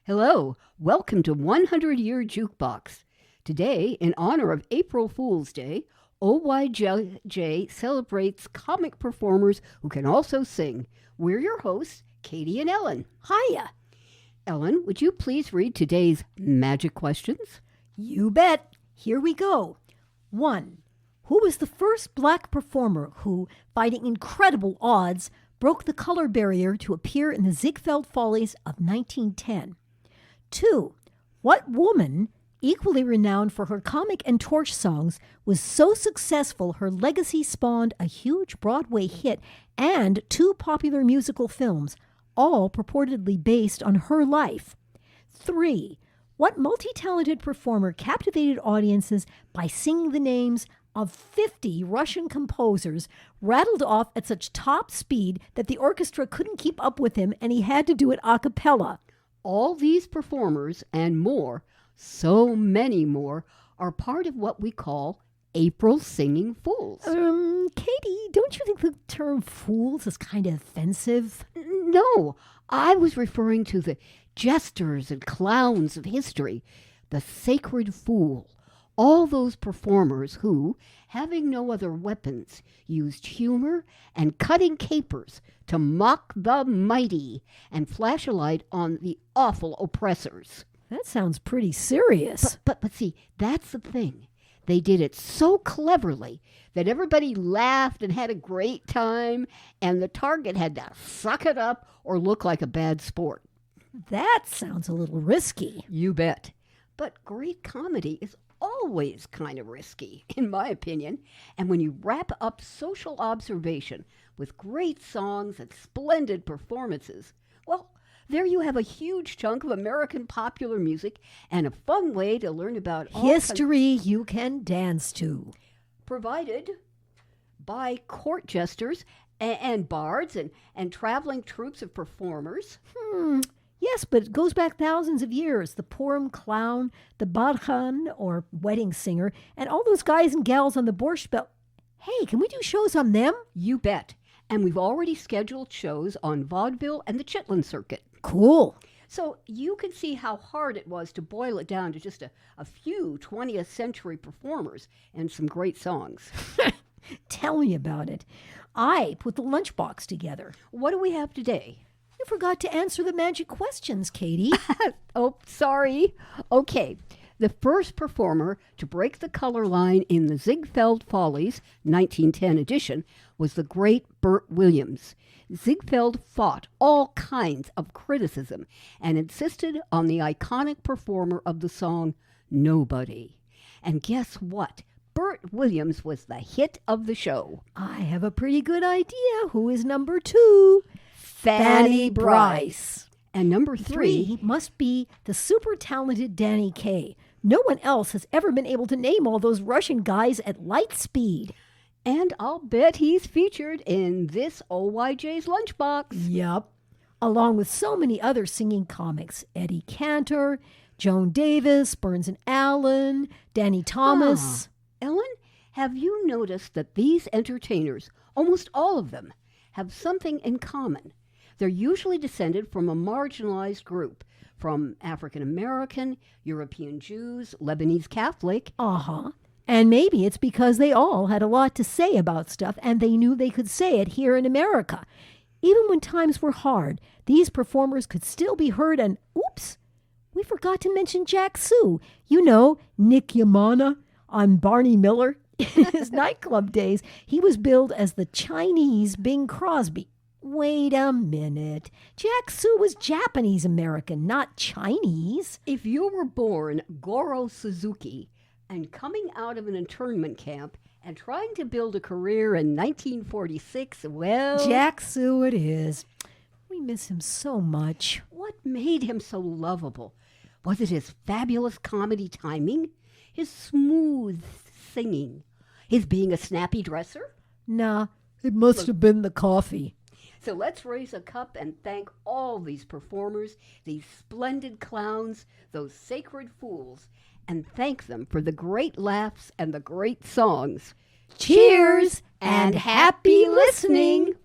Hello, welcome to 100-Year Jukebox. Today, in honor of April Fool's Day, OYJ celebrates comic performers who can also sing. We're your hosts, Katie and Ellen. Hiya. Ellen, would you please read today's magic questions? You bet. Here we go. 1. Who was the first black performer who, fighting incredible odds, broke the color barrier to appear in the Ziegfeld Follies of 1910? 2. What woman, equally renowned for her comic and torch songs, was so successful her legacy spawned a huge Broadway hit and 2 popular musical films, all purportedly based on her life? 3. What multi-talented performer captivated audiences by singing the names of 50 Russian composers, rattled off at such top speed that the orchestra couldn't keep up with him and he had to do it a cappella? All these performers and more, so many more, are part of what we call April Singing Fools. Katie, don't you think the term fools is kind of offensive? No, I was referring to the jesters and clowns of history, the sacred fool. All those performers who, having no other weapons, used humor and cutting capers to mock the mighty and flash a light on the awful oppressors. That sounds pretty serious. But see, that's the thing. They did it so cleverly that everybody laughed and had a great time, and the target had to suck it up or look like a bad sport. That sounds a little risky. You bet. But great comedy is always kind of risky, in my opinion. And when you wrap up social observation with great songs and splendid performances, well, there you have a huge chunk of American popular music and a fun way to learn about history you can dance to. Provided by court jesters and bards and traveling troupes of performers. Yes, but it goes back thousands of years. The Purim clown, the Badchen, or wedding singer, and all those guys and gals on the Borscht Belt. Hey, can we do shows on them? You bet. And we've already scheduled shows on vaudeville and the Chitlin circuit. Cool. So you can see how hard it was to boil it down to just a few 20th century performers and some great songs. Tell me about it. I put the lunchbox together. What do we have today? You forgot to answer the magic questions, Katie. Oh, sorry. Okay. The first performer to break the color line in the Ziegfeld Follies 1910 edition was the great Bert Williams. Ziegfeld fought all kinds of criticism and insisted on the iconic performer of the song Nobody. And guess what? Bert Williams was the hit of the show. I have a pretty good idea who is number 2. Fanny Brice. And number 3 must be the super talented Danny Kaye. No one else has ever been able to name all those Russian guys at light speed. And I'll bet he's featured in this OYJ's Lunchbox. Yup. Along with so many other singing comics. Eddie Cantor, Joan Davis, Burns and Allen, Danny Thomas. Ellen, have you noticed that these entertainers, almost all of them, have something in common? They're usually descended from a marginalized group, from African American, European Jews, Lebanese Catholic. And maybe it's because they all had a lot to say about stuff and they knew they could say it here in America. Even when times were hard, these performers could still be heard and, oops, we forgot to mention Jack Sue. You know, Nick Yamana on Barney Miller. In his nightclub days, he was billed as the Chinese Bing Crosby. Wait a minute. Jack Sue was Japanese American, not Chinese. If you were born Goro Suzuki and coming out of an internment camp and trying to build a career in 1946, well... Jack Sue it is. We miss him so much. What made him so lovable? Was it his fabulous comedy timing? His smooth singing? His being a snappy dresser? Nah, it must have been the coffee. So let's raise a cup and thank all these performers, these splendid clowns, those sacred fools, and thank them for the great laughs and the great songs. Cheers and happy listening!